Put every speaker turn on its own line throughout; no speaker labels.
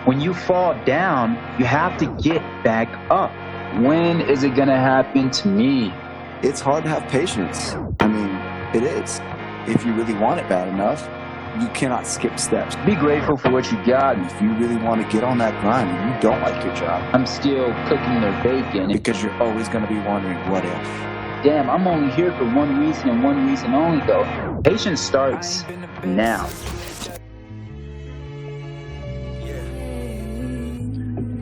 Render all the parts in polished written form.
When you fall down, you have to get back up. When is it gonna happen to me?
It's hard to have patience. I mean, it is. If you really want it bad enough, you cannot skip steps.
Be grateful for what you got.
If you really want to get on that grind and you don't like your job,
I'm still cooking their bacon.
Because you're always going to be wondering, what if?
Damn, I'm only here for one reason and one reason only though. Patience starts now.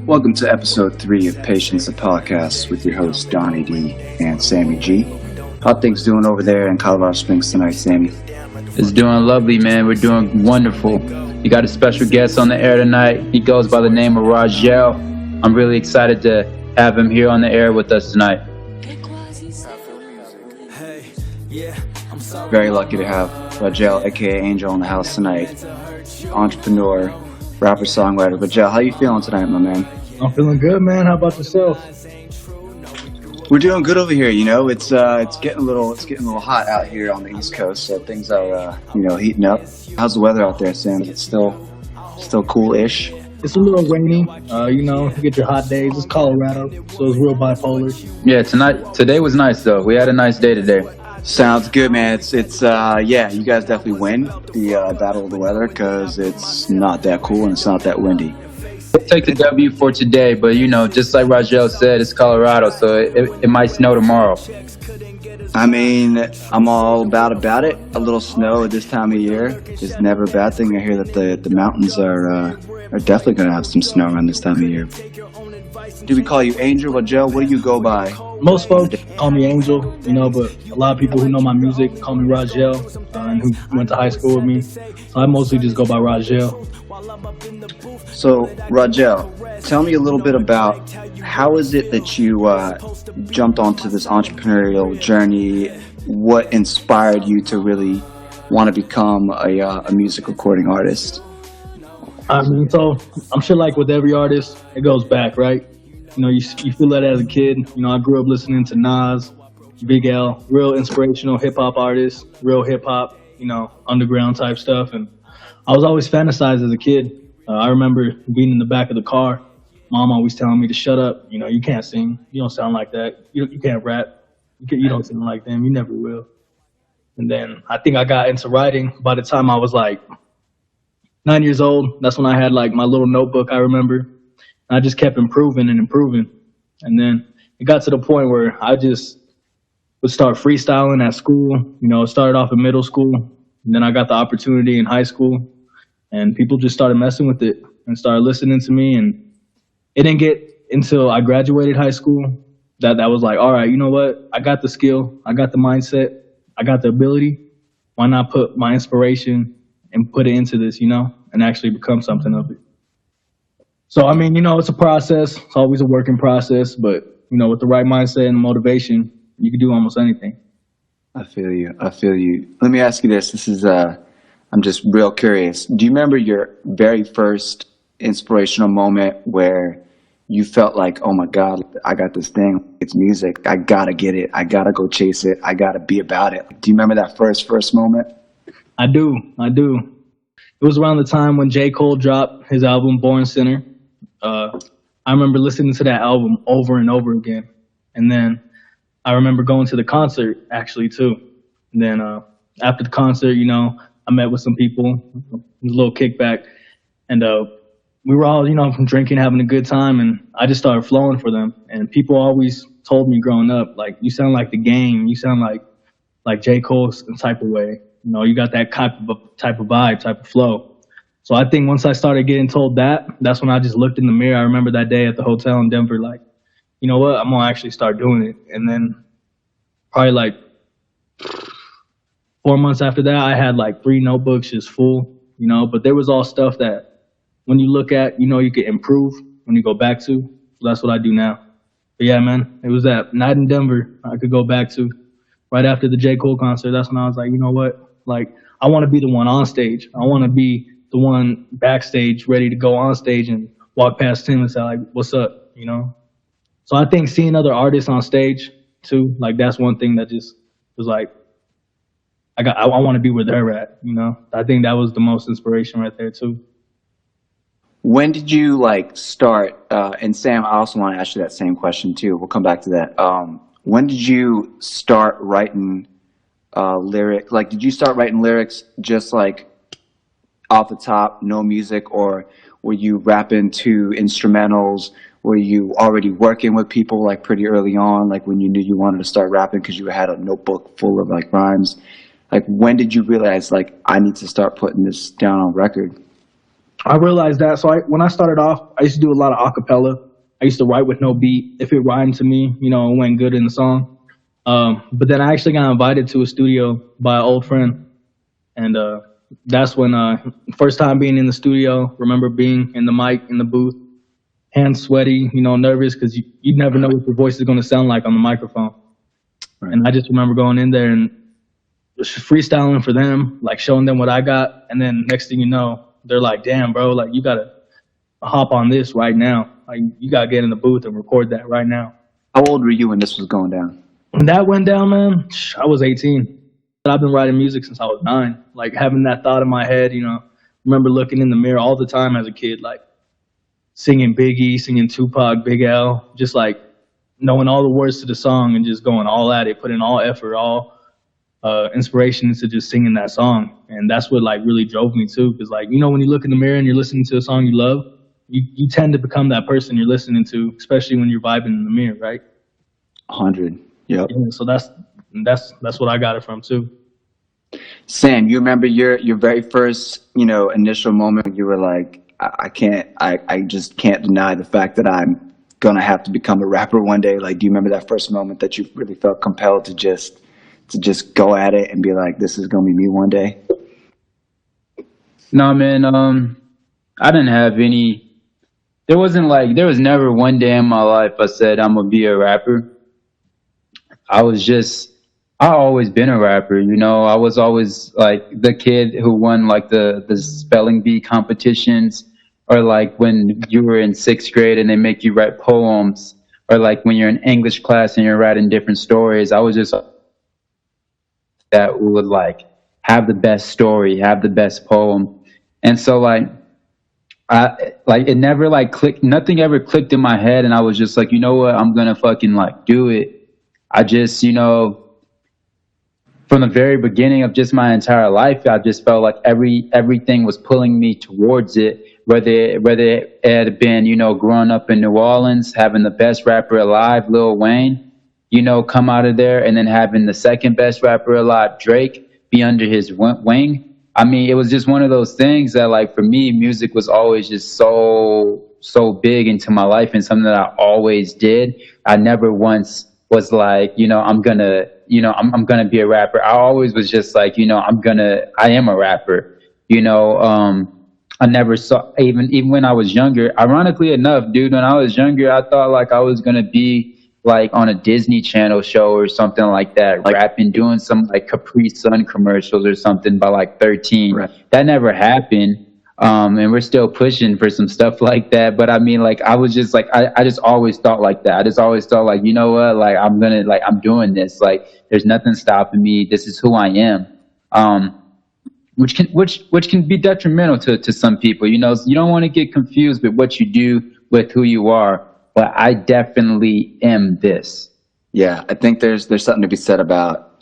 Welcome to episode 3 of Patience, the podcast with your hosts Donny D and Sammie G. How things doing over there in Colorado Springs tonight, Sammie?
It's doing lovely, man. We're doing wonderful. You got a special guest on the air tonight. He goes by the name of Raguel. I'm really excited to have him here on the air with us tonight.
Very lucky to have Raguel, aka Angel, in the house tonight. Entrepreneur, rapper, songwriter. Raguel, how you feeling tonight, my man?
I'm feeling good, man. How about yourself?
We're doing good over here. You know, it's getting a little hot out here on the East Coast, so things are heating up. How's the weather out there, Sam? Is it still cool-ish?
It's a little rainy. You get your hot days. It's Colorado, so it's real bipolar.
Yeah, today was nice though. We had a nice day today.
Sounds good, man. It's you guys definitely win the battle of the weather because it's not that cool and it's not that windy.
We'll take the W for today, but just like Raguel said, it's Colorado, so it might snow tomorrow.
I mean, I'm all about it. A little snow at this time of year is never a bad thing. I hear that the mountains are definitely going to have some snow around this time of year. Do we call you Angel, Raguel? What do you go by?
Most folks call me Angel, but a lot of people who know my music call me Raguel, and who went to high school with me. So I mostly just go by Raguel.
So, Raguel, tell me a little bit about how is it that you jumped onto this entrepreneurial journey? What inspired you to really want to become a music recording artist?
I mean, so I'm sure like with every artist, it goes back, right? You feel that as a kid. I grew up listening to Nas, Big L, real inspirational hip-hop artists, real hip-hop, underground type stuff. And I was always fantasized as a kid. I remember being in the back of the car, Mom always telling me to shut up. You can't sing. You don't sound like that. You can't rap. You don't sing like them. You never will. And then I think I got into writing by the time I was like 9 years old. That's when I had like my little notebook, I remember. I just kept improving and improving. And then it got to the point where I just would start freestyling at school. It started off in middle school. And then I got the opportunity in high school. And people just started messing with it and started listening to me. And it didn't get until I graduated high school that was like, all right, you know what? I got the skill. I got the mindset. I got the ability. Why not put my inspiration and put it into this, and actually become something of it? So, I mean, it's a process. It's always a working process. But, with the right mindset and motivation, you can do almost anything.
I feel you. Let me ask you this. This is, I'm just real curious. Do you remember your very first inspirational moment where you felt like, oh my God, I got this thing. It's music. I got to get it. I got to go chase it. I got to be about it. Do you remember that first moment?
I do. It was around the time when J. Cole dropped his album, Born Sinner. I remember listening to that album over and over again. And then I remember going to the concert, actually, too. And then after the concert, I met with some people. It was a little kickback. And we were all, drinking, having a good time. And I just started flowing for them. And people always told me growing up, like, you sound like The Game. You sound like J. Cole type of way. You got that type of vibe, type of flow. So I think once I started getting told that's when I just looked in the mirror. I remember that day at the hotel in Denver, like, you know what, I'm going to actually start doing it. And then probably like 4 months after that, I had like 3 notebooks just full, but there was all stuff that when you look at, you could improve when you go back to. So that's what I do now. But yeah, man, it was that night in Denver I could go back to right after the J. Cole concert. That's when I was like, you know what, like, I want to be the one on stage. I want to be the one backstage ready to go on stage and walk past him and say, like, what's up, So I think seeing other artists on stage too, like, that's one thing that just was like, I want to be where they're at, I think that was the most inspiration right there too.
When did you like start? And Sam, I also want to ask you that same question too. We'll come back to that. When did you start writing lyric? Like, did you start writing lyrics just like off the top, no music, or were you rapping to instrumentals? Were you already working with people like pretty early on, like when you knew you wanted to start rapping because you had a notebook full of like rhymes? Like, when did you realize like I need to start putting this down on record?
I realized that. So when I started off, I used to do a lot of acapella. I used to write with no beat. If it rhymed to me, you know, it went good in the song. But then I actually got invited to a studio by an old friend. And that's when, first time being in the studio, remember being in the mic, in the booth, hands sweaty, you know, nervous because you never know what your voice is going to sound like on the microphone. Right. And I just remember going in there and just freestyling for them, like showing them what I got. And then next thing you know, they're like, damn, bro, like you got to hop on this right now. Like you got to get in the booth and record that right now.
How old were you when this was going down?
When that went down, man, I was 18. I've been writing music since I was 9. Like having that thought in my head, you know, remember looking in the mirror all the time as a kid, like singing Biggie, singing Tupac, Big L, just like knowing all the words to the song and just going all at it, putting all effort, all inspiration into just singing that song. And that's what like really drove me too. Cause like, you know, when you look in the mirror and you're listening to a song you love, you tend to become that person you're listening to, especially when you're vibing in the mirror, right?
100. Yep.
Yeah, so that's what I got it from too.
Sam, you remember your very first, you know, initial moment when you were like, I just can't deny the fact that I'm gonna have to become a rapper one day. Like, do you remember that first moment that you really felt compelled to just go at it and be like, this is gonna be me one day?
No, man. I didn't have any. There was never one day in my life I said I'm gonna be a rapper. I always been a rapper, you know. I was always like the kid who won like the spelling bee competitions, or like when you were in 6th grade and they make you write poems, or like when you're in English class and you're writing different stories. I was just that would like have the best story, have the best poem. And so like it never like clicked, nothing ever clicked in my head, and I was just like, you know what, I'm gonna fucking like do it. I just, you know, from the very beginning of just my entire life, I just felt like everything was pulling me towards it. Whether it had been, you know, growing up in New Orleans, having the best rapper alive, Lil Wayne, you know, come out of there, and then having the second best rapper alive, Drake, be under his wing. I mean, it was just one of those things that, like, for me, music was always just so big into my life and something that I always did. I never once was like, you know, I'm gonna be a rapper. I always was just like, you know, I am a rapper. You know, I never saw, even when I was younger, ironically enough, dude, when I was younger, I thought like I was gonna be like on a Disney Channel show or something like that, like, rapping, doing some like Capri Sun commercials or something by like 13. Right. That never happened. And we're still pushing for some stuff like that. But I mean, like, I was just like, I just always thought like that. I just always thought like, you know what, like, I'm doing this. Like, there's nothing stopping me. This is who I am. Which can be detrimental to some people. You know, you don't want to get confused with what you do with who you are. But I definitely am this.
Yeah, I think there's something to be said about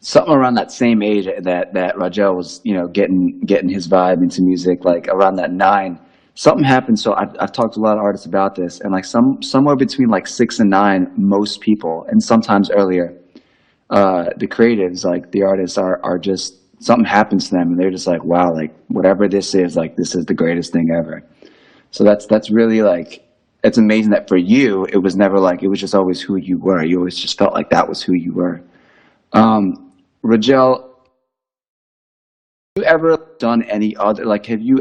something around that same age that Raguel was, you know, getting his vibe into music, like around that 9. Something happened. So I've talked to a lot of artists about this, and like somewhere between like 6 and 9, most people, and sometimes earlier, the creatives, like the artists, are just, something happens to them, and they're just like, wow, like whatever this is, like this is the greatest thing ever. So that's really like. It's amazing that for you, it was never like, it was just always who you were. You always just felt like that was who you were. Raguel, have you ever done any other, like, he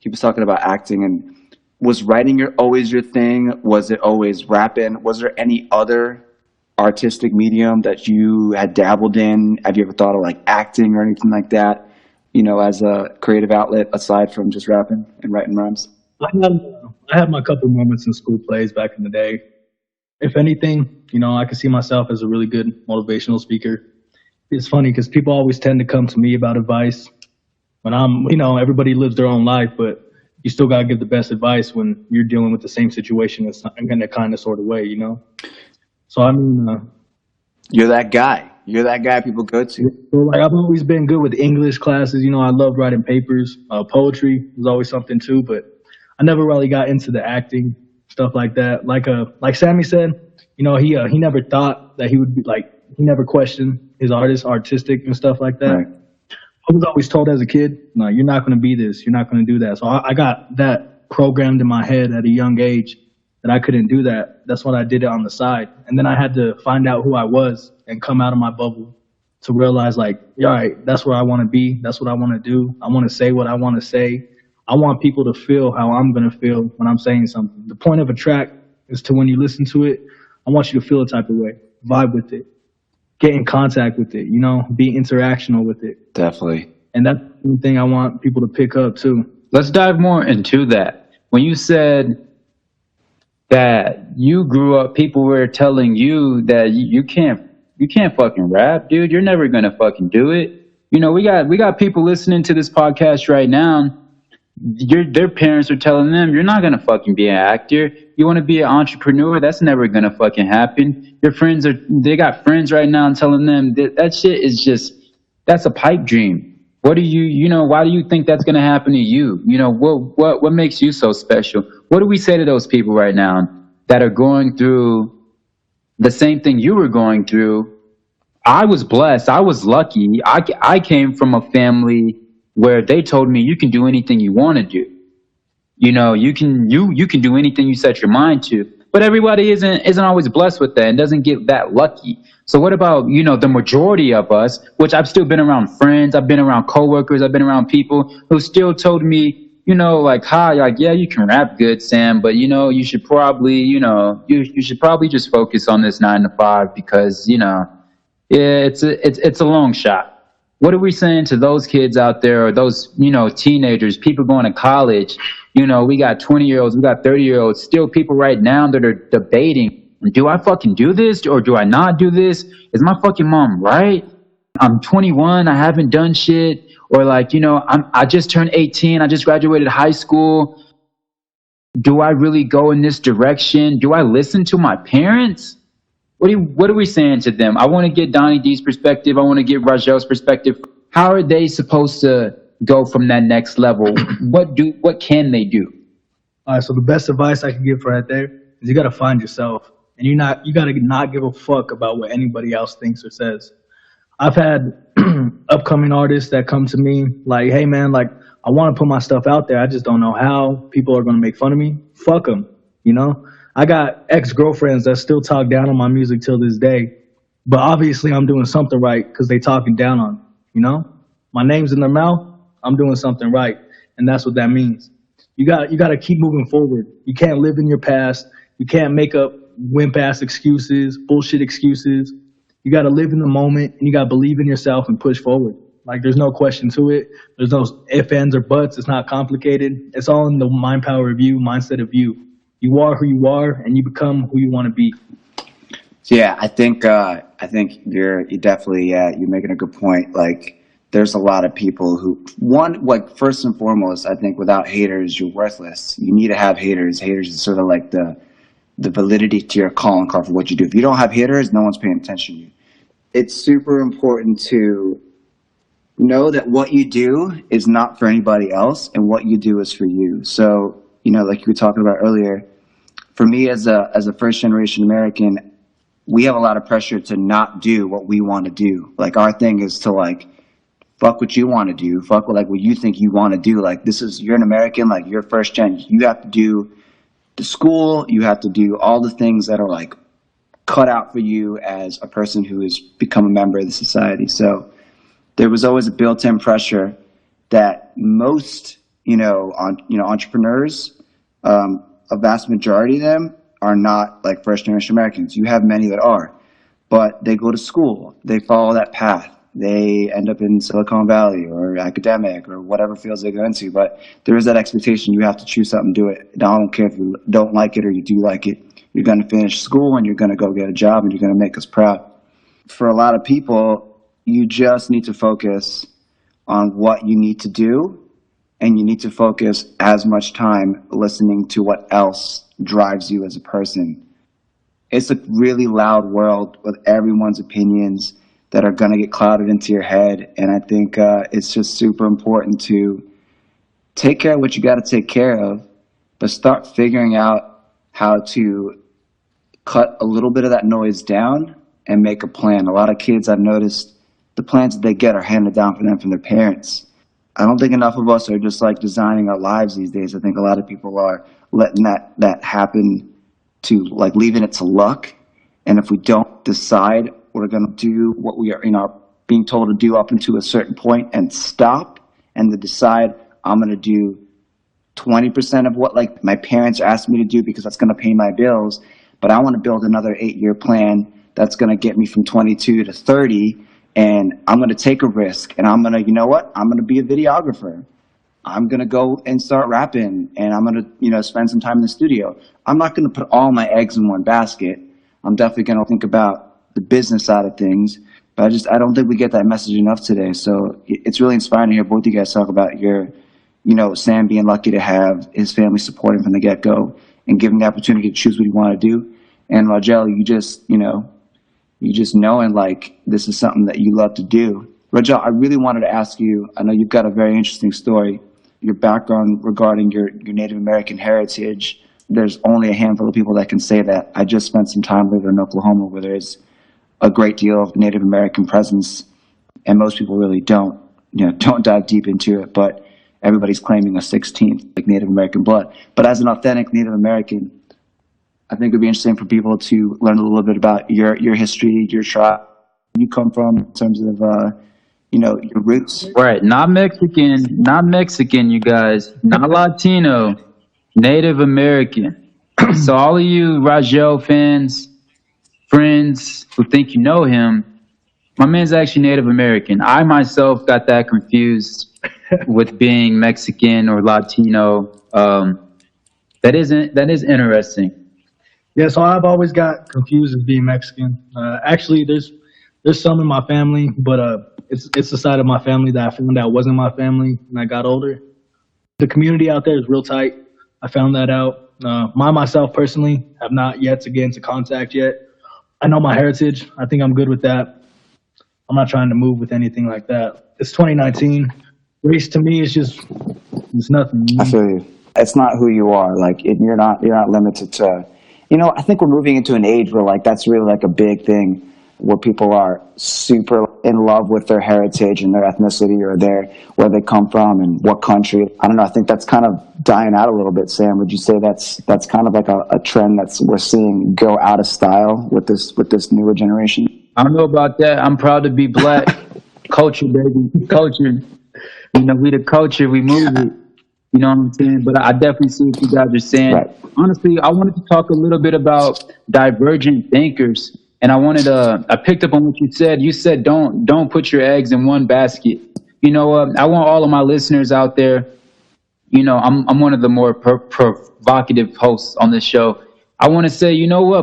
was talking about acting, and was writing always your thing? Was it always rapping? Was there any other artistic medium that you had dabbled in? Have you ever thought of like acting or anything like that, you know, as a creative outlet aside from just rapping and writing rhymes?
I had my couple moments in school plays back in the day. If anything, you know, I could see myself as a really good motivational speaker. It's funny because people always tend to come to me about advice when you know, everybody lives their own life, but you still gotta give the best advice when you're dealing with the same situation in a kind of sort of way, you know. So I mean,
You're that guy. You're that guy people go to.
so like I've always been good with English classes. You know, I loved writing papers. Poetry was always something too, but I never really got into the acting stuff like that. Like Sammie said, you know, he never thought that he would be like, he never questioned his artistic and stuff like that.
Right.
I was always told as a kid, no, you're not going to be this, you're not going to do that. So I got that programmed in my head at a young age that I couldn't do that. That's when I did it on the side. And then I had to find out who I was and come out of my bubble to realize, like, yeah, all right, that's where I want to be. That's what I want to do. I want to say what I want to say. I want people to feel how I'm going to feel when I'm saying something. The point of a track is to, when you listen to it, I want you to feel a type of way, vibe with it, get in contact with it, you know, be interactional with it.
Definitely.
And that's the thing I want people to pick up too.
Let's dive more into that. When you said that you grew up, people were telling you that you can't fucking rap, dude. You're never gonna fucking do it. You know, we got people listening to this podcast right now. Their parents are telling them, you're not gonna fucking be an actor. You want to be an entrepreneur? That's never gonna fucking happen. They got friends right now telling them that shit is just, that's a pipe dream. What do you know, why do you think that's gonna happen to you? You know, what makes you so special? What do we say to those people right now that are going through the same thing you were going through? I was blessed. I was lucky. I came from a family where they told me you can do anything you want to do. You know, you can do anything you set your mind to. But everybody isn't always blessed with that and doesn't get that lucky. So what about, you know, the majority of us, which I've still been around friends, I've been around coworkers, I've been around people who still told me, you know, like, hi, like, yeah, you can rap good, Sam, but, you know, you should probably, you know, you should probably just focus on this 9 to 5 because, you know, it's a long shot. What are we saying to those kids out there, or those, you know, teenagers, people going to college? You know, we got 20-year-olds, we got 30-year-olds, still people right now that are debating, do I fucking do this or do I not do this? Is my fucking mom right? I'm 21, I haven't done shit. Or like, you know, I just turned 18, I just graduated high school. Do I really go in this direction? Do I listen to my parents? What are we saying to them? I want to get Donny D's perspective. I want to get Raguel's perspective. How are they supposed to go from that next level? What can they do?
All right, so the best advice I can give for that there is you got to find yourself, and you got to not give a fuck about what anybody else thinks or says. I've had upcoming artists that come to me like, hey man, like, I want to put my stuff out there. I just don't know how. People are going to make fun of me. Fuck them, you know? I got ex-girlfriends that still talk down on my music till this day, but obviously I'm doing something right because they talking down on me, you know? My name's in their mouth, I'm doing something right, and that's what that means. You got to keep moving forward. You can't live in your past. You can't make up wimp-ass excuses, bullshit excuses. You got to live in the moment, and you got to believe in yourself and push forward. Like, there's no question to it. There's no ifs, ands, or buts. It's not complicated. It's all in the mind power of you, mindset of you. You are who you are, and you become who you want to be.
Yeah, I think you're definitely you're making a good point. Like, there's a lot of people who, like, first and foremost, I think without haters, you're worthless. You need to have haters. Haters is sort of like the validity to your calling card for what you do. If you don't have haters, no one's paying attention to you. It's super important to know that what you do is not for anybody else, and what you do is for you. So, you know, like you were talking about earlier, for me as a first generation American, we have a lot of pressure to not do what we want to do. Like, our thing is to, like, fuck what you want to do. Fuck what, like, what you think you want to do. Like, you're an American, like, you're first gen. You have to do the school. You have to do all the things that are, like, cut out for you as a person who has become a member of the society. So there was always a built-in pressure that most, entrepreneurs, a vast majority of them are not like first generation Americans. You have many that are, but they go to school, they follow that path, they end up in Silicon Valley or academic or whatever fields they go into. But there is that expectation you have to choose something, do it. I don't care if you don't like it or you do like it. You're going to finish school and you're going to go get a job and you're going to make us proud. For a lot of people, you just need to focus on what you need to do and you need to focus as much time listening to what else drives you as a person. It's a really loud world with everyone's opinions that are going to get clouded into your head. And I think it's just super important to take care of what you got to take care of, but start figuring out how to cut a little bit of that noise down and make a plan. A lot of kids, I've noticed, the plans that they get are handed down for them from their parents. I don't think enough of us are just like designing our lives these days. I think a lot of people are letting that happen, to like leaving it to luck. And if we don't decide we're going to do what we are, being told to do up until a certain point and stop, and to decide I'm going to do 20% of what like my parents asked me to do because that's going to pay my bills, but I want to build another 8-year plan that's going to get me from 22 to 30, and I'm going to take a risk, and I'm going to, I'm going to be a videographer. I'm going to go and start rapping, and I'm going to, spend some time in the studio. I'm not going to put all my eggs in one basket. I'm definitely going to think about the business side of things, but I don't think we get that message enough today. So it's really inspiring to hear both you guys talk about your, Sam being lucky to have his family supporting from the get-go and giving the opportunity to choose what you want to do. And Raguel, you just knowing like this is something that you love to do. Raguel, I really wanted to ask you, I know you've got a very interesting story, your background regarding your Native American heritage. There's only a handful of people that can say that. I just spent some time living in Oklahoma where there's a great deal of Native American presence, and most people really don't dive deep into it, but everybody's claiming a 16th like Native American blood. But as an authentic Native American, I think it would be interesting for people to learn a little bit about your history, your tribe, you come from in terms of, your roots.
Right, not Mexican, you guys, not Latino, Native American. So all of you Raguel fans, friends who think you know him, my man's actually Native American. I myself got that confused with being Mexican or Latino. That is interesting.
Yeah, so I've always got confused as being Mexican. Actually, there's some in my family, but it's the side of my family that I found out wasn't my family when I got older. The community out there is real tight. I found that out. Myself personally have not yet to get into contact yet. I know my heritage. I think I'm good with that. I'm not trying to move with anything like that. It's 2019. Race to me is it's nothing.
I feel you. It's not who you are. Like you're not limited to. I think we're moving into an age where like that's really like a big thing, where people are super in love with their heritage and their ethnicity or where they come from and what country. I don't know. I think that's kind of dying out a little bit. Sam, would you say that's kind of like a trend we're seeing go out of style with this newer generation?
I don't know about that. I'm proud to be black. Culture, baby. Culture. We the culture. We move it. You know what I'm saying? But I definitely see what you guys are saying.
Right.
Honestly, I wanted to talk a little bit about divergent thinkers. And I picked up on what you said. You said don't put your eggs in one basket. I want all of my listeners out there. I'm one of the more provocative hosts on this show. I want to say,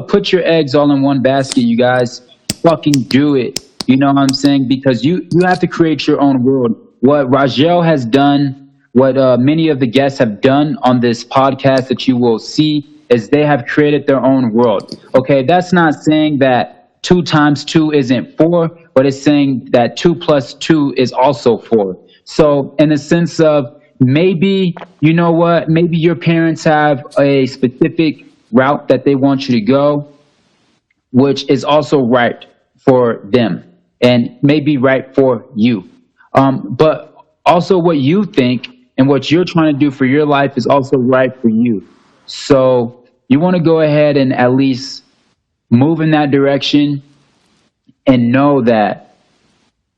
put your eggs all in one basket, you guys. Fucking do it. You know what I'm saying? Because you have to create your own world. What Raguel has done, what many of the guests have done on this podcast that you will see, is they have created their own world. Okay, that's not saying that 2 times 2 isn't 4, but it's saying that 2 plus 2 is also 4. So in the sense of maybe, maybe your parents have a specific route that they want you to go, which is also right for them and maybe right for you. But also what you think and what you're trying to do for your life is also right for you. So you want to go ahead and at least move in that direction and know that,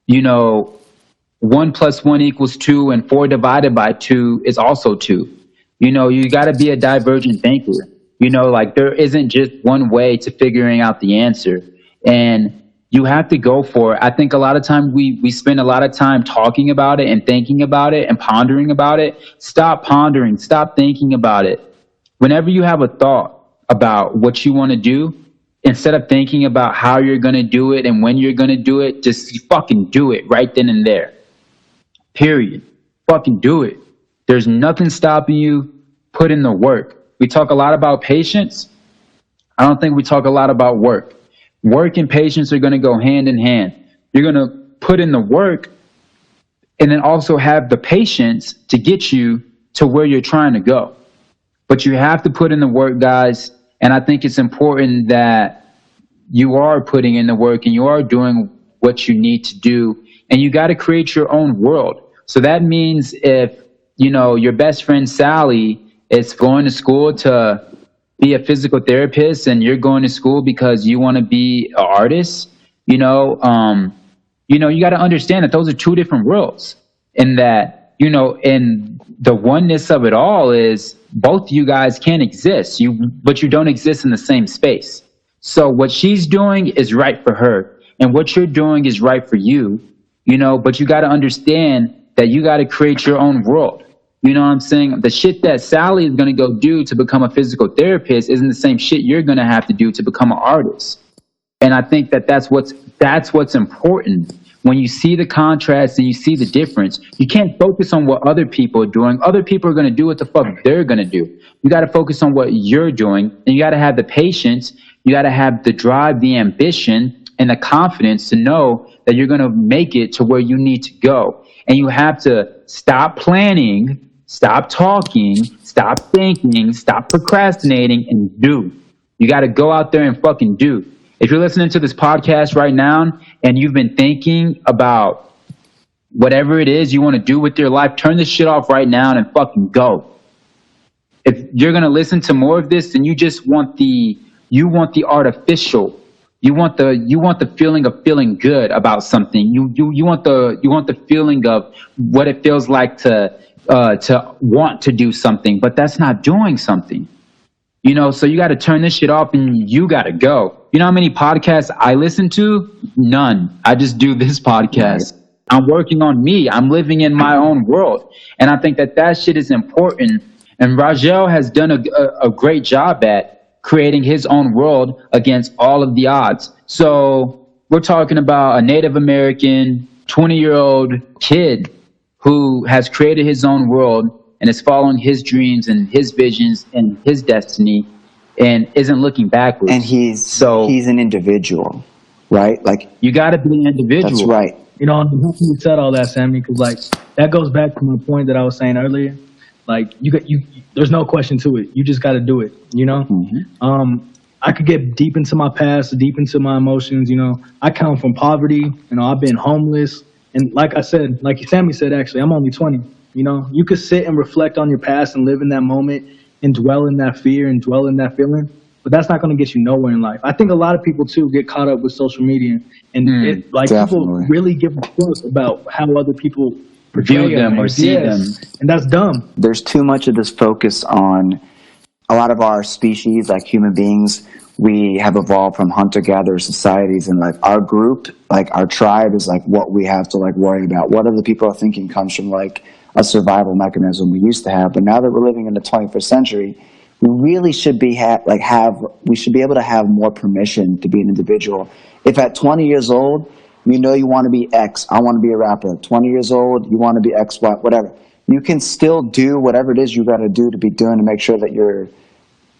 1 plus 1 equals 2 and 4 divided by 2 is also 2. You got to be a divergent thinker. Like there isn't just one way to figuring out the answer. And you have to go for it. I think a lot of time we spend a lot of time talking about it and thinking about it and pondering about it. Stop pondering. Stop thinking about it. Whenever you have a thought about what you want to do, instead of thinking about how you're going to do it and when you're going to do it, just fucking do it right then and there. Period. Fucking do it. There's nothing stopping you. Put in the work. We talk a lot about patience. I don't think we talk a lot about work. Work and patience are going to go hand in hand. You're going to put in the work and then also have the patience to get you to where you're trying to go. But you have to put in the work, guys. And I think it's important that you are putting in the work and you are doing what you need to do. And you got to create your own world. So that means if, you know, your best friend Sally is going to school to be a physical therapist and you're going to school because you want to be an artist, you got to understand that those are two different worlds, and that, and the oneness of it all is both you guys can exist, but you don't exist in the same space. So what she's doing is right for her, and what you're doing is right for you, but you got to understand that you got to create your own world. You know what I'm saying? The shit that Sally is going to go do to become a physical therapist isn't the same shit you're going to have to do to become an artist. And I think that that's what's important. When you see the contrast and you see the difference, you can't focus on what other people are doing. Other people are going to do what the fuck they're going to do. You got to focus on what you're doing, and you got to have the patience. You got to have the drive, the ambition, and the confidence to know that you're going to make it to where you need to go. And you have to stop planning, stop talking, stop thinking, stop procrastinating, and do. You got to go out there and fucking do. If you're listening to this podcast right now and you've been thinking about whatever it is you want to do with your life, turn this shit off right now and fucking go. If you're going to listen to more of this, then you just want the artificial. You want the feeling of feeling good about something. You want the feeling of what it feels like to want to do something, but that's not doing something. So you got to turn this shit off and you got to go. You know how many podcasts I listen to? None. I just do this podcast. I'm working on me. I'm living in my own world. And I think that shit is important. And Raguel has done a great job at creating his own world against all of the odds. So we're talking about a Native American 20-year-old kid who has created his own world and is following his dreams and his visions and his destiny and isn't looking backwards.
And he's an individual, right? Like, you
got to be an individual.
That's right.
You said all that, Sammie, because that goes back to my point that I was saying earlier. There's no question to it. You just got to do it.
Mm-hmm.
I could get deep into my past, deep into my emotions. I come from poverty. I've been homeless, and like I said, like Sammie said, actually, I'm only 20. You could sit and reflect on your past and live in that moment and dwell in that fear and dwell in that feeling, but that's not going to get you nowhere in life. I think a lot of people too get caught up with social media, and people really give a fuck about how other people portray them or see them, and that's dumb.
There's too much of this focus on a lot of our species, like human beings. We have evolved from hunter-gatherer societies, and our group, our tribe is what we have to worry about. What other people are thinking comes from a survival mechanism we used to have. But now that we're living in the 21st century, we really should be we should be able to have more permission to be an individual. If at 20 years old, you want to be X, I want to be a rapper. 20 years old, you want to be X, Y, whatever. You can still do whatever it is you got to do to be doing to make sure that you're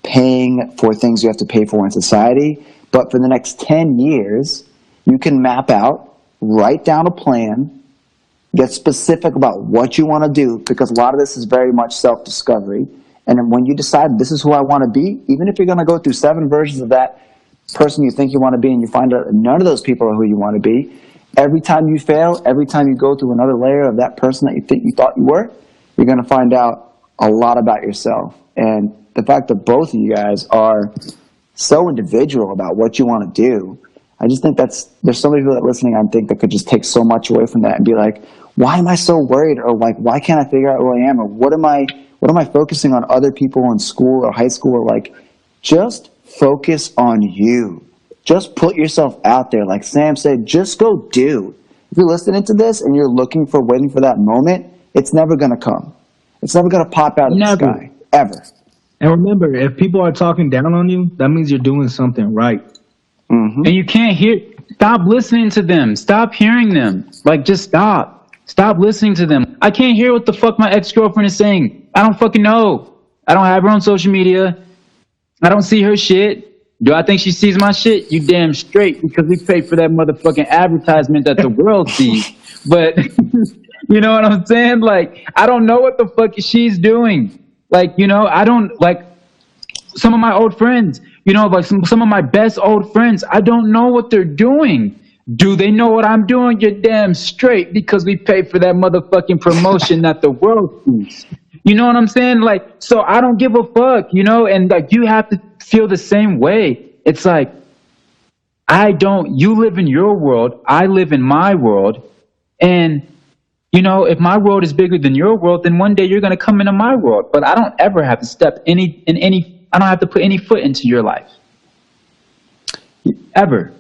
paying for things you have to pay for in society. But for the next 10 years, you can map out, write down a plan, get specific about what you want to do, because a lot of this is very much self-discovery. And then when you decide this is who I want to be, even if you're going to go through 7 versions of that person you think you want to be and you find out none of those people are who you want to be, every time you fail, every time you go through another layer of that person that you think you thought you were, you're going to find out a lot about yourself. And the fact that both of you guys are so individual about what you want to do, I just think there's so many people that are listening, I think, that could just take so much away from that and be like, why am I so worried? Or why can't I figure out who I am? Or what am I focusing on other people in school or high school? Or just focus on you. Just put yourself out there. Like Sam said, just go do. If you're listening to this and you're waiting for that moment, it's never going to come. It's never going to pop out of the sky, ever.
And remember, if people are talking down on you, that means you're doing something right.
Mm-hmm.
And you can't stop listening to them. Stop hearing them. Just stop. Stop listening to them. I can't hear what the fuck my ex-girlfriend is saying. I don't fucking know. I don't have her on social media. I don't see her shit. Do I think she sees my shit? You damn straight, because we pay for that motherfucking advertisement that the world sees. But you know what I'm saying? Like, I don't know what the fuck she's doing. Like, you know, I don't, like, some of my old friends, you know, like some of my best old friends, I don't know what they're doing. Do they know what I'm doing? You're damn straight, because we pay for that motherfucking promotion that the world sees. You know what I'm saying? Like, so I don't give a fuck, you know, and like, you have to feel the same way. It's like, you live in your world, I live in my world, and you know, if my world is bigger than your world, then one day you're going to come into my world. But I don't ever have to I don't have to put any foot into your life. Ever.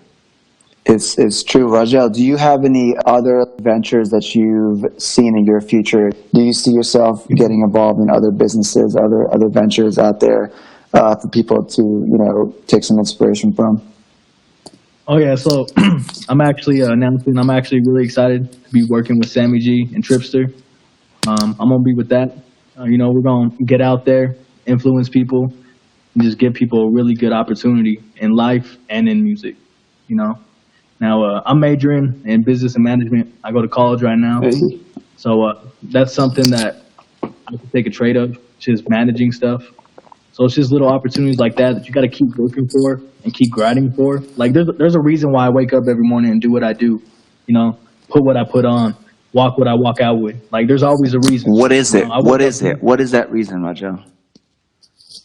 It's true. Raguel, do you have any other ventures that you've seen in your future? Do you see yourself getting involved in other businesses, other ventures out there for people to, you know, take some inspiration from?
Oh yeah, so I'm actually announcing. I'm actually really excited to be working with Sammie G and Tripster. I'm gonna be with that. You know, we're gonna get out there, influence people, and just give people a really good opportunity in life and in music. You know, now I'm majoring in business and management. I go to college right now, so that's something that I can take a trade of, just managing stuff. So it's just little opportunities like that you got to keep working for and keep grinding for. Like there's a reason why I wake up every morning and do what I do, you know, put what I put on, walk what I walk out with. Like there's always a reason.
What is it?
What is it?
What is that reason, Raguel?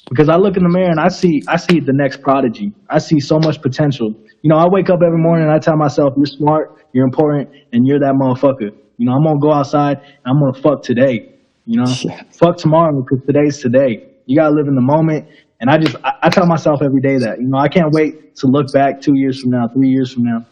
Because I look in the mirror and I see the next prodigy. I see so much potential. You know, I wake up every morning and I tell myself, you're smart, you're important, and you're that motherfucker. You know, I'm going to go outside and I'm going to fuck today. You know, fuck tomorrow, because today's today. You got to live in the moment. And I tell myself every day that, you know, I can't wait to look back 2 years from now, 3 years from now,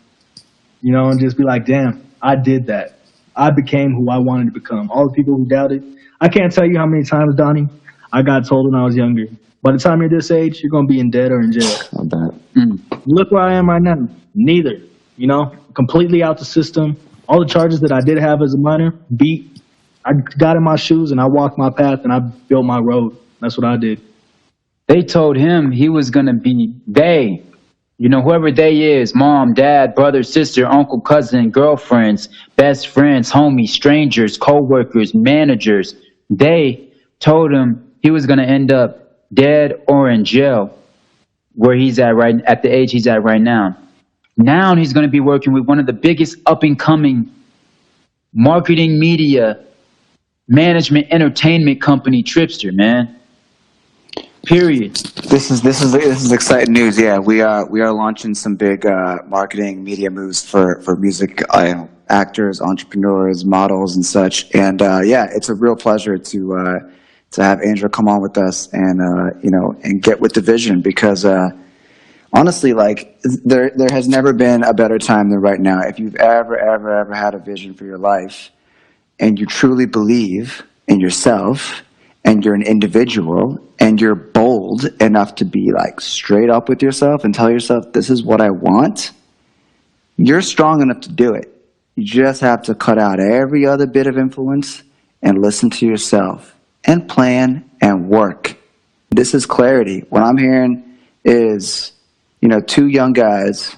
you know, and just be like, damn, I did that. I became who I wanted to become. All the people who doubted. I can't tell you how many times, Donny, I got told when I was younger, by the time you're this age, you're going to be in debt or in jail.
I bet.
Look where I am right now. Neither, you know, completely out the system. All the charges that I did have as a minor, beat. I got in my shoes and I walked my path and I built my road. That's what I did.
They told him he was going to be they, you know, whoever they is, mom, dad, brother, sister, uncle, cousin, girlfriends, best friends, homies, strangers, co-workers, managers. They told him he was going to end up dead or in jail, where he's at the age he's at right now. Now he's going to be working with one of the biggest up-and-coming marketing, media, management, entertainment company, Tripster, man. Period.
This is exciting news. Yeah, we are launching some big marketing media moves for music actors, entrepreneurs, models, and such. And yeah, it's a real pleasure to have Angel come on with us and you know, and get with the vision, because honestly, like there has never been a better time than right now. If you've ever had a vision for your life, and you truly believe in yourself, and you're an individual, and you're bold enough to be like straight up with yourself and tell yourself, this is what I want, you're strong enough to do it. You just have to cut out every other bit of influence and listen to yourself and plan and work. This is clarity. What I'm hearing is, you know, two young guys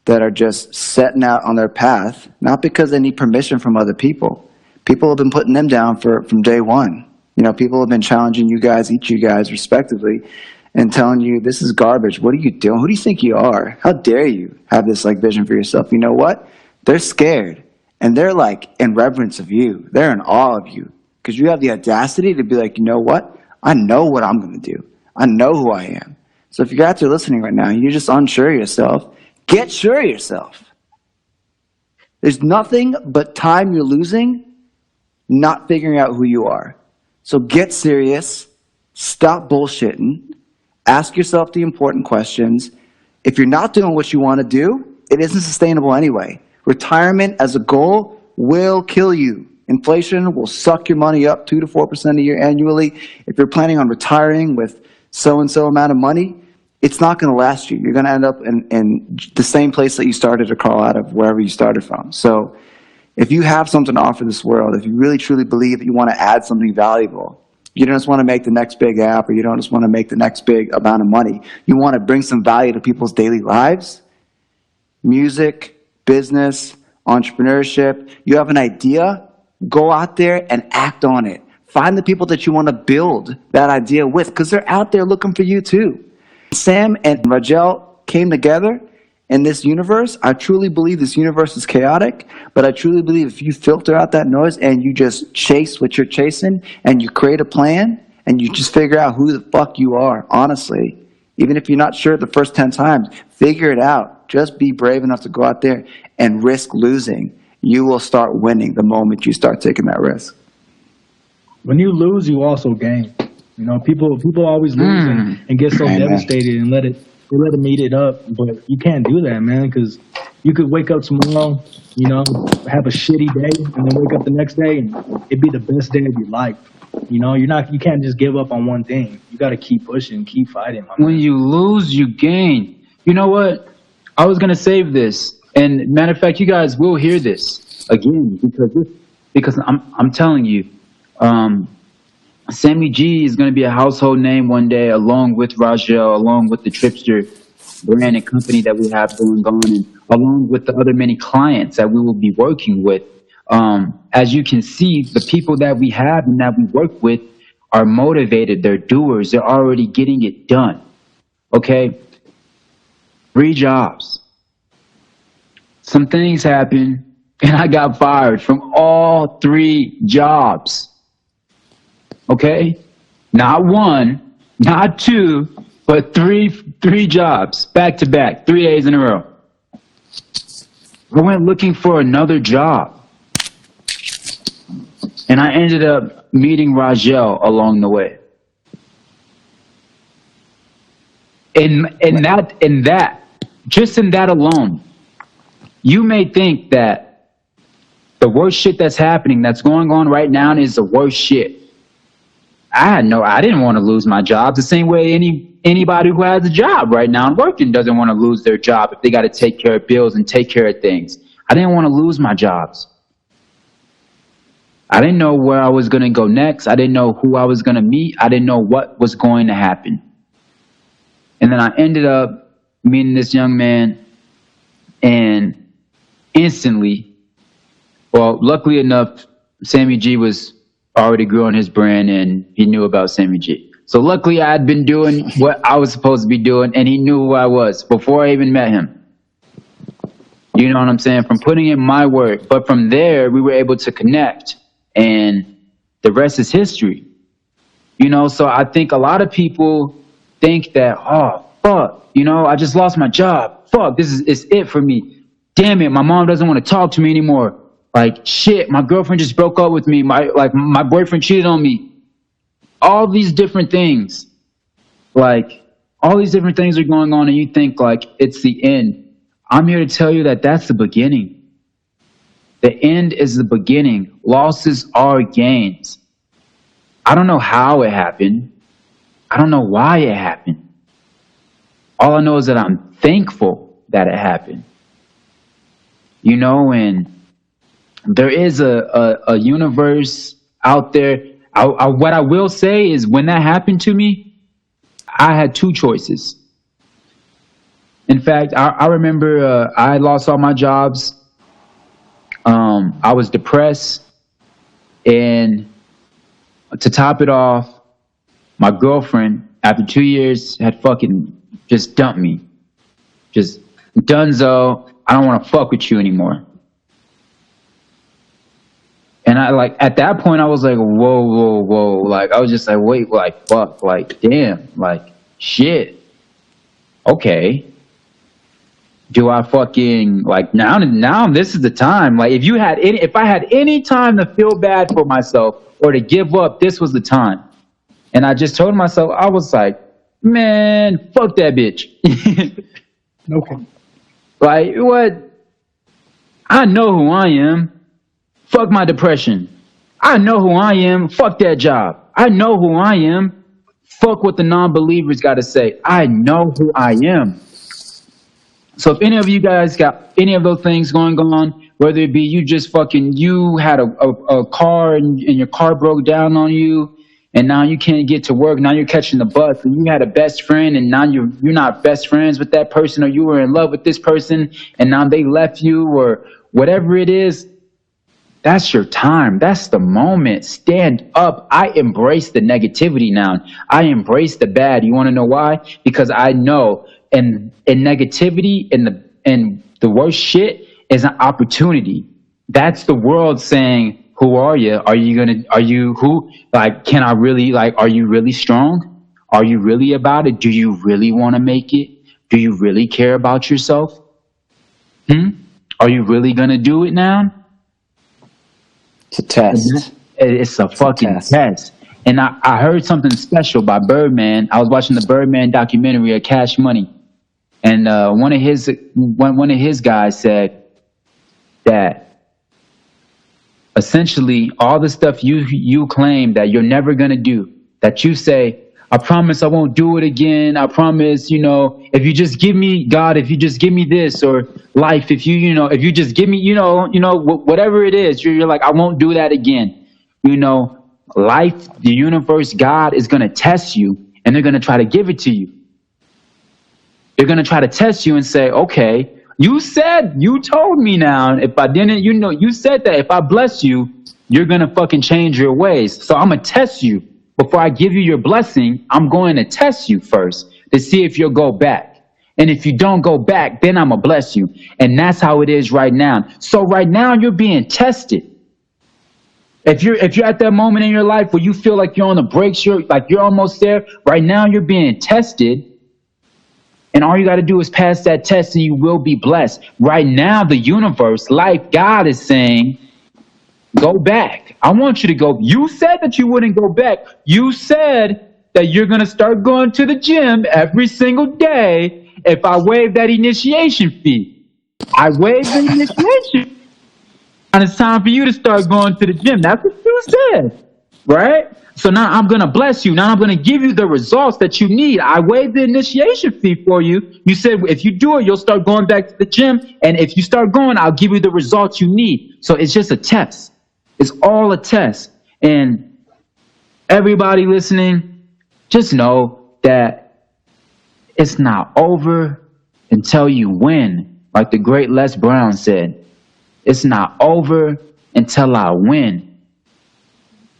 that are just setting out on their path, not because they need permission from other people. People have been putting them down from day one. You know, people have been challenging you guys, each of you guys respectively, and telling you, this is garbage. What are you doing? Who do you think you are? How dare you have this like vision for yourself? You know what? They're scared, and they're like in reverence of you. They're in awe of you, because you have the audacity to be like, you know what? I know what I'm going to do. I know who I am. So if you're out there listening right now, you're just unsure of yourself, get sure of yourself. There's nothing but time you're losing not figuring out who you are. So get serious, stop bullshitting, ask yourself the important questions. If you're not doing what you want to do, it isn't sustainable anyway. Retirement as a goal will kill you. Inflation will suck your money up 2 to 4% a year annually. If you're planning on retiring with so-and-so amount of money, it's not going to last you. You're going to end up in the same place that you started to crawl out of, wherever you started from. So If you have something to offer this world, if you really truly believe that you want to add something valuable, you don't just want to make the next big app, or you don't just want to make the next big amount of money. You want to bring some value to people's daily lives, music, business, entrepreneurship. You have an idea, go out there and act on it. Find the people that you want to build that idea with, because they're out there looking for you too. Sam and Raguel came together in this universe. I truly believe this universe is chaotic, but I truly believe if you filter out that noise and you just chase what you're chasing and you create a plan and you just figure out who the fuck you are, honestly, even if you're not sure the first 10 times, figure it out. Just be brave enough to go out there and risk losing. You will start winning the moment you start taking that risk.
When you lose, you also gain. You know, people always lose and get so devastated and let them eat it up. But you can't do that, man, because you could wake up tomorrow, you know, have a shitty day, and then wake up the next day and it'd be the best day of your life. You know, you can't just give up on one thing. You got to keep pushing, keep fighting.
When you lose, you gain. You know what? I was gonna save this, and matter of fact, you guys will hear this again because I'm telling you. Sammie G is going to be a household name one day, along with Raguel, along with the Tripster brand and company that we have going on, and along with the other many clients that we will be working with. As you can see, the people that we have and that we work with are motivated. They're doers. They're already getting it done. Okay? 3 jobs. Some things happened, and I got fired from all 3 jobs. Okay, not 1, not 2, but three jobs back to back, 3 days in a row. I went looking for another job, and I ended up meeting Raguel along the way. Just in that alone, you may think that the worst shit that's happening, that's going on right now, is the worst shit. I didn't want to lose my job the same way anybody who has a job right now and working doesn't want to lose their job if they got to take care of bills and take care of things. I didn't want to lose my jobs. I didn't know where I was going to go next. I didn't know who I was going to meet. I didn't know what was going to happen. And then I ended up meeting this young man, and instantly, well, luckily enough, Sammie G was already growing his brand, and he knew about Sammie G. So luckily I had been doing what I was supposed to be doing, and he knew who I was before I even met him. You know what I'm saying? From putting in my work. But from there, we were able to connect, and the rest is history. You know, so I think a lot of people think that, oh, fuck, you know, I just lost my job. Fuck, it's it for me. Damn it, my mom doesn't want to talk to me anymore. Like, shit, my girlfriend just broke up with me. My boyfriend cheated on me. All these different things. Like, all these different things are going on, and you think, like, it's the end. I'm here to tell you that that's the beginning. The end is the beginning. Losses are gains. I don't know how it happened. I don't know why it happened. All I know is that I'm thankful that it happened. You know, and there is a universe out there. What I will say is, when that happened to me, I had 2 choices. In fact, I remember I lost all my jobs. I was depressed. And to top it off, my girlfriend, after 2 years, had fucking just dumped me. Just, dunzo, I don't want to fuck with you anymore. And I, like, at that point, I was like, whoa. Like, I was just like, wait, like, fuck, like, damn, like, shit. Okay. Do I fucking, like, now this is the time. Like, if I had any time to feel bad for myself or to give up, this was the time. And I just told myself, I was like, man, fuck that bitch.
Okay.
Like, what? I know who I am. Fuck my depression. I know who I am. Fuck that job. I know who I am. Fuck what the non-believers got to say. I know who I am. So if any of you guys got any of those things going on, whether it be you just fucking, you had a car and your car broke down on you and now you can't get to work. Now you're catching the bus and you had a best friend and now you're not best friends with that person, or you were in love with this person and now they left you, or whatever it is. That's your time. That's the moment. Stand up. I embrace the negativity now. I embrace the bad. You want to know why? Because I know in negativity and the worst shit is an opportunity. That's the world saying, who are you? Are you who? Like, can I really, like, are you really strong? Are you really about it? Do you really want to make it? Do you really care about yourself? Are you really going to do it now?
It's a test.
It's a fucking test. And I heard something special by Birdman. I was watching the Birdman documentary of Cash Money. And one of his guys said that essentially all the stuff you claim that you're never going to do, that you say, I promise I won't do it again. I promise, if you just give me, God, if you just give me this, or life, if you just give me, whatever it is, you're like, I won't do that again. Life, the universe, God is going to test you, and they're going to try to give it to you. They're going to try to test you and say, okay, you told me now, if I didn't, you said that if I bless you, you're going to fucking change your ways. So I'm going to test you. Before I give you your blessing, I'm going to test you first to see if you'll go back. And if you don't go back, then I'm going to bless you. And that's how it is right now. So right now you're being tested. If you're at that moment in your life where you feel like you're on the brakes, you're almost there, right now you're being tested. And all you got to do is pass that test and you will be blessed. Right now, the universe, life, God is saying, go back. I want you to go. You said that you wouldn't go back. You said that you're going to start going to the gym every single day if I waive that initiation fee. I waived the initiation fee. And it's time for you to start going to the gym. That's what you said, right? So now I'm going to bless you. Now I'm going to give you the results that you need. I waived the initiation fee for you. You said if you do it, you'll start going back to the gym. And if you start going, I'll give you the results you need. So it's just a test. It's all a test. And everybody listening, just know that it's not over until you win. Like the great Les Brown said, it's not over until I win.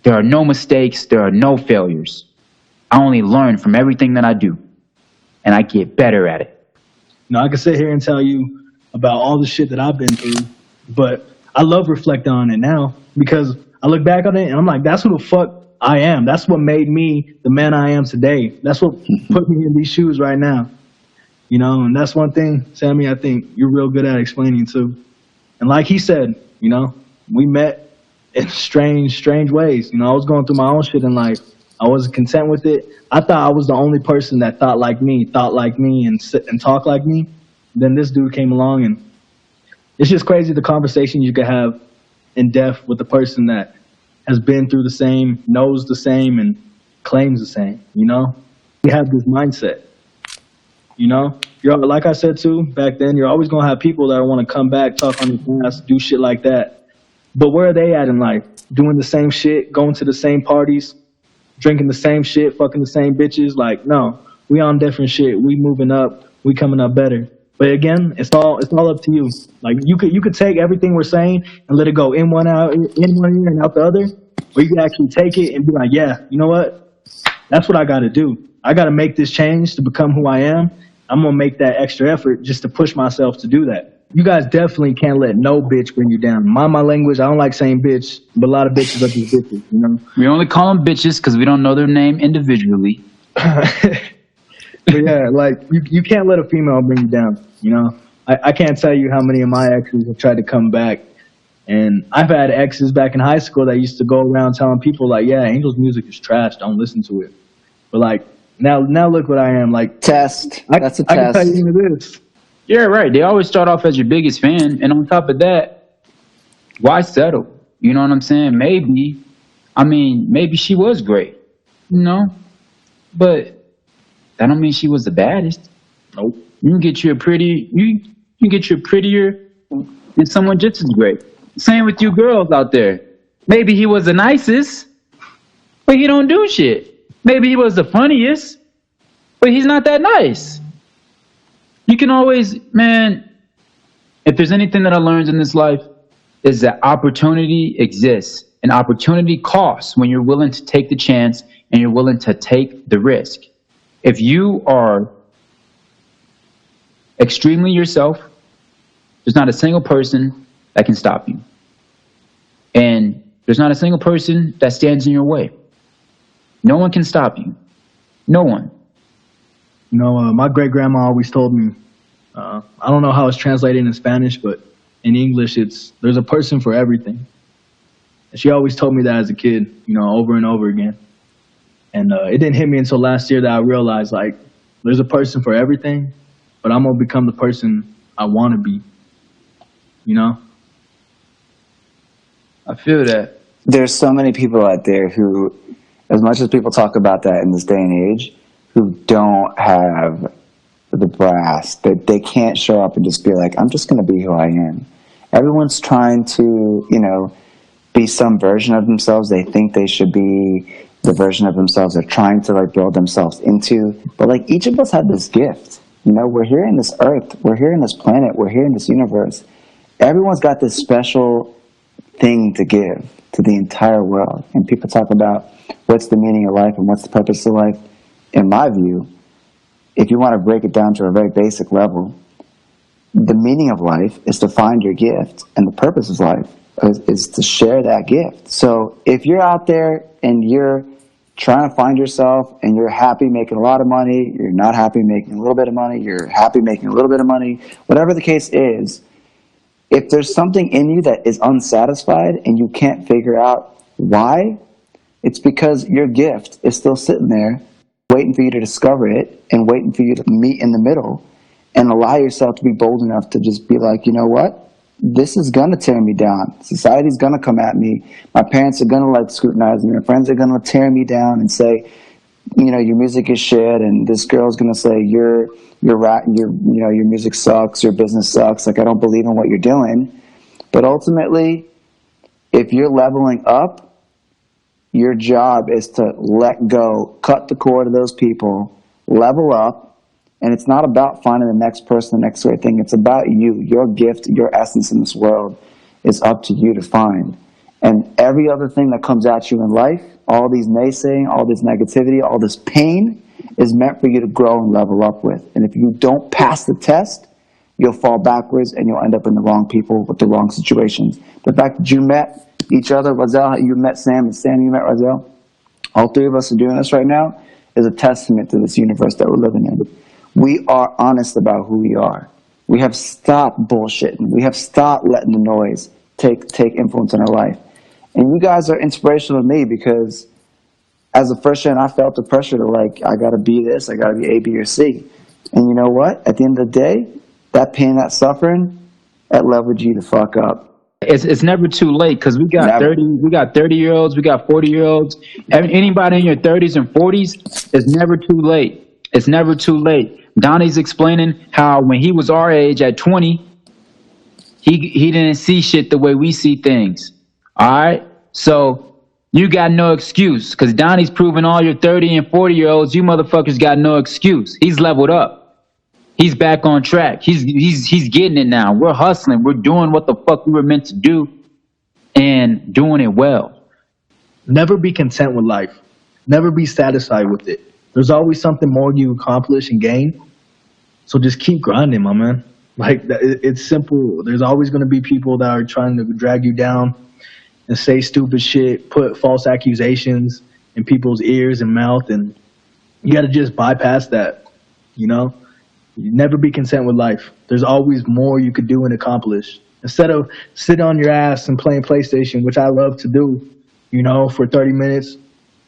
There are no mistakes. There are no failures. I only learn from everything that I do, and I get better at it.
I can sit here and tell you about all the shit that I've been through, but I love reflecting on it now because I look back on it and I'm like, that's who the fuck I am. That's what made me the man I am today. That's what put me in these shoes right now. And that's one thing, Sammie, I think you're real good at explaining too. And like he said, we met in strange ways. I was going through my own shit in life. I wasn't content with it. I thought I was the only person that thought like me, and talk like me. Then this dude came along, and it's just crazy the conversation you could have in depth with a person that has been through the same, knows the same, and claims the same. We have this mindset. You're, like I said too back then, you're always gonna have people that want to come back, talk on your past, do shit like that. But where are they at in life? Doing the same shit, going to the same parties, drinking the same shit, fucking the same bitches? Like, no, we on different shit. We moving up. We coming up better. But again, it's all up to you. Like you could take everything we're saying and let it go in one ear and out the other, or you can actually take it and be like, yeah, you know what? That's what I got to do. I got to make this change to become who I am. I'm gonna make that extra effort just to push myself to do that. You guys definitely can't let no bitch bring you down. Mind my language. I don't like saying bitch, but a lot of bitches are just bitches.
We only call them bitches because we don't know their name individually.
But yeah, like you can't let a female bring you down. I can't tell you how many of my exes have tried to come back, and I've had exes back in high school that used to go around telling people like, yeah, Angel's music is trash, don't listen to it. But like now look what I am. Like
Test. That's a test.
I can tell you this.
Yeah, right. They always start off as your biggest fan, and on top of that, why settle? You know what I'm saying? Maybe she was great, but that don't mean she was the baddest.
Nope.
You can get you a prettier and someone just as great. Same with you girls out there. Maybe he was the nicest, but he don't do shit. Maybe he was the funniest, but he's not that nice. You can always, man, if there's anything that I learned in this life, is that opportunity exists. And opportunity costs when you're willing to take the chance and you're willing to take the risk. If you are extremely yourself, there's not a single person that can stop you. And there's not a single person that stands in your way. No one can stop you. No one.
You know, my great grandma always told me, I don't know how it's translated in Spanish, but in English, there's a person for everything. And she always told me that as a kid, you know, over and over again. And it didn't hit me until last year that I realized, like, there's a person for everything, but I'm going to become the person I want to be, you know?
I feel that.
There's so many people out there who, as much as people talk about that in this day and age, who don't have the brass, that they can't show up and just be like, I'm just going to be who I am. Everyone's trying to, you know, be some version of themselves. They think they should be the version of themselves they're trying to like build themselves into. But like each of us have this gift. You know, we're here in this earth, we're here in this planet, we're here in this universe. Everyone's got this special thing to give to the entire world. And people talk about what's the meaning of life and what's the purpose of life. In my view, if you want to break it down to a very basic level, the meaning of life is to find your gift, and the purpose of life is to share that gift. So if you're out there and you're trying to find yourself and you're happy making a lot of money, you're not happy making a little bit of money, you're happy making a little bit of money, whatever the case is, if there's something in you that is unsatisfied and you can't figure out why, it's because your gift is still sitting there waiting for you to discover it and waiting for you to meet in the middle and allow yourself to be bold enough to just be like, you know what? This is going to tear me down. Society's going to come at me. My parents are going to like scrutinize me. My friends are going to tear me down and say, you know, your music is shit. And this girl's going to say, your music sucks. Your business sucks. Like, I don't believe in what you're doing. But ultimately, if you're leveling up, your job is to let go, cut the cord of those people, level up. And it's not about finding the next person, the next great thing. It's about you. Your gift, your essence in this world is up to you to find. And every other thing that comes at you in life, all these naysaying, all this negativity, all this pain is meant for you to grow and level up with. And if you don't pass the test, you'll fall backwards and you'll end up in the wrong people with the wrong situations. The fact that you met each other, Raguel, you met Sam, and Sam, you met Raguel, all three of us are doing this right now, is a testament to this universe that we're living in. We are honest about who we are. We have stopped bullshitting. We have stopped letting the noise take influence in our life. And you guys are inspirational to me because as a first gen, I felt the pressure to like, I got to be this, I got to be A, B, or C. And you know what? At the end of the day, that pain, that suffering, that leveled you the fuck up.
It's never too late because we got 30-year-olds, we got 40-year-olds. Anybody in your 30s and 40s, it's never too late. It's never too late. Donny's explaining how when he was our age at 20, he didn't see shit the way we see things. All right? So you got no excuse because Donny's proving all your 30 and 40-year-olds, you motherfuckers got no excuse. He's leveled up. He's back on track. He's getting it now. We're hustling. We're doing what the fuck we were meant to do and doing it well.
Never be content with life. Never be satisfied with it. There's always something more you accomplish and gain. So just keep grinding, my man. Like, it's simple. There's always going to be people that are trying to drag you down and say stupid shit, put false accusations in people's ears and mouth. And you got to just bypass that, you know? You never be content with life. There's always more you could do and accomplish. Instead of sitting on your ass and playing PlayStation, which I love to do, you know, for 30 minutes,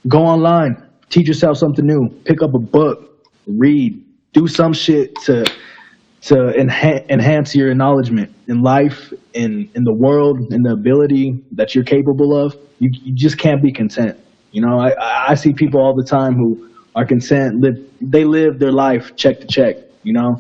go online. Teach yourself something new. Pick up a book. Read. Do some shit to enhance your acknowledgement in life, in the world, in the ability that you're capable of. You just can't be content. You know, I see people all the time who are content. They live their life check to check, you know.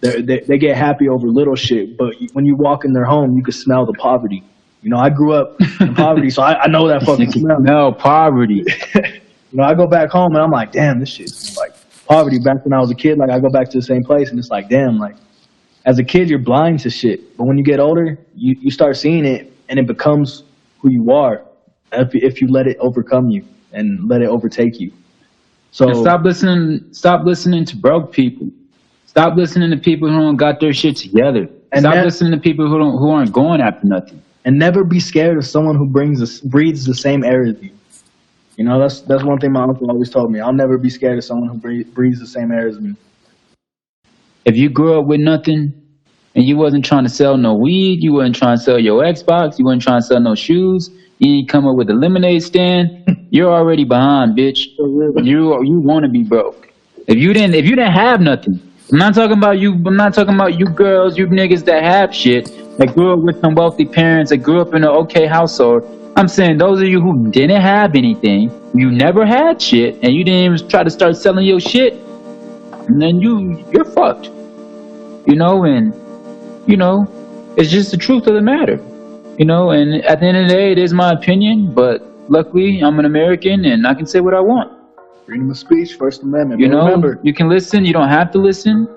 They get happy over little shit, but when you walk in their home, you can smell the poverty. You know, I grew up in poverty, so I know that fucking smell.
No, poverty.
You know, I go back home and I'm like, damn, this shit's like poverty. Back when I was a kid, like I go back to the same place and it's like, damn, like as a kid, you're blind to shit. But when you get older, you start seeing it and it becomes who you are if you let it overcome you and let it overtake you. So
and stop listening to broke people. Stop listening to people who don't got their shit together. And stop listening to people who aren't going after nothing.
And never be scared of someone who breathes the same air as you. You know, that's one thing my uncle always told me. I'll never be scared of someone who breathes the same air as me.
If you grew up with nothing and you wasn't trying to sell no weed, you wasn't trying to sell your Xbox, you wasn't trying to sell no shoes, you didn't come up with a lemonade stand, you're already behind, bitch. You want to be broke. If you didn't have nothing. I'm not talking about you girls, you niggas that have shit, that grew up with some wealthy parents, that grew up in an okay household. I'm saying those of you who didn't have anything, you never had shit, and you didn't even try to start selling your shit, and then you're fucked. You know, and, you know, it's just the truth of the matter. You know, and at the end of the day, it is my opinion, but luckily I'm an American and I can say what I want.
Freedom of speech, First Amendment.
You know,
remember,
you can listen, you don't have to listen.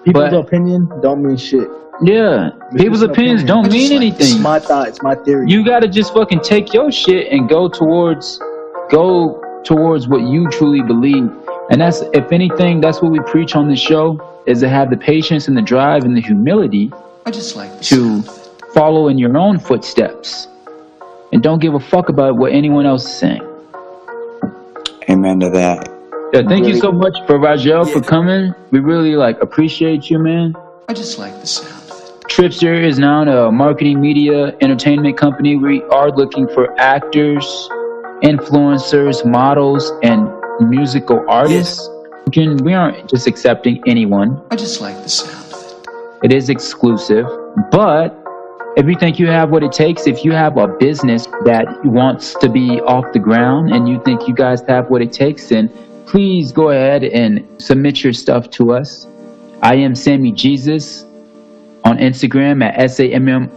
People's opinion don't mean shit.
Yeah, people's opinions don't mean anything.
It's my thought, it's my theory.
You gotta just fucking take your shit and go towards what you truly believe. And that's, if anything, that's what we preach on this show, is to have the patience and the drive and the humility to follow in your own footsteps. And don't give a fuck about what anyone else is saying.
Amen to that.
Yeah, thank you so much for Raguel for coming. We really appreciate you, man.
I just like the sound of it.
Tripster is now a marketing media entertainment company. We are looking for actors, influencers, models, and musical artists. We aren't just accepting anyone.
I just like the sound of it.
It is exclusive, but if you think you have what it takes, if you have a business that wants to be off the ground and you think you guys have what it takes, then please go ahead and submit your stuff to us. I am Sammie Jesus on Instagram at SAMMIEGSUS.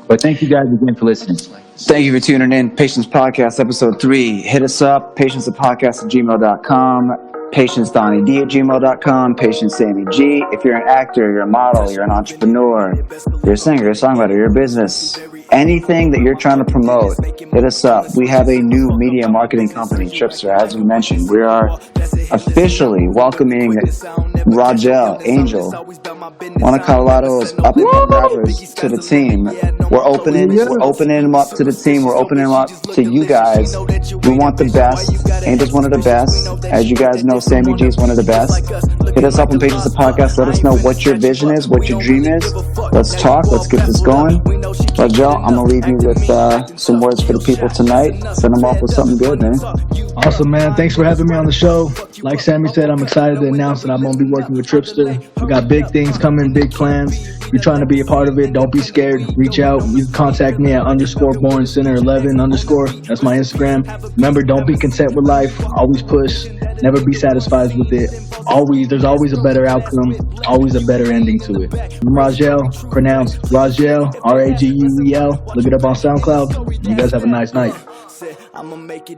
But thank you guys again for listening.
Thank you for tuning in. Patience Podcast, Episode 3. Hit us up, patiencepodcast@gmail.com, PatienceDonnyD@gmail.com, PatienceSammieG. If you're an actor, you're a model, you're an entrepreneur, you're a singer, you're a songwriter, you're a business, anything that you're trying to promote, hit us up. We have a new media marketing company, Tripster, as we mentioned. We are officially welcoming Raguel, Angel, one of Colorado's up-and-coming rappers, to the team. We're opening them up to the team. We're opening them up to you guys. We want the best. Angel's one of the best. As you guys know, Sammie G is one of the best. Hit us up on Patience the Podcast. Let us know what your vision is, what your dream is. Let's talk. Let's get this going. Raguel, I'm going to leave you with some words for the people tonight. Send them off with something good, man.
Awesome, man. Thanks for having me on the show. Like Sammie said, I'm excited to announce that I'm going to be working with Tripster. We got big things coming, big plans. If you're trying to be a part of it, don't be scared. Reach out. You can contact me at _BornCenter11_ That's my Instagram. Remember, don't be content with life. Always push. Never be satisfied with it. There's always a better outcome. Always a better ending to it. I'm Raguel, pronounced Raguel, Raguel. Look it up on SoundCloud. You guys have a nice night.
Thank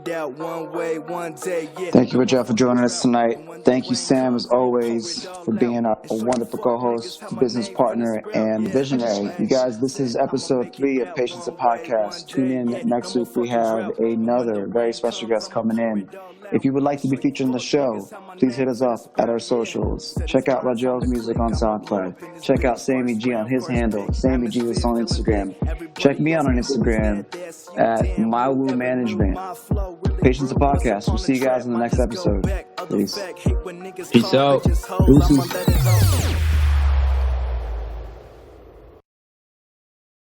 you, Raguel, for joining us tonight. Thank you, Sam, as always, for being a wonderful co-host, business partner, and visionary. You guys, this is episode 3 of Patience the Podcast. Tune in next week. We have another very special guest coming in. If you would like to be featured in the show, please hit us up at our socials. Check out Raguel's music on SoundCloud. Check out Sammie G on his handle. Sammie G is on Instagram. Check me out on Instagram at MYWUmanagement. Patience the Podcast. We'll see you guys in the next episode. Peace.
Peace out.
Deuces.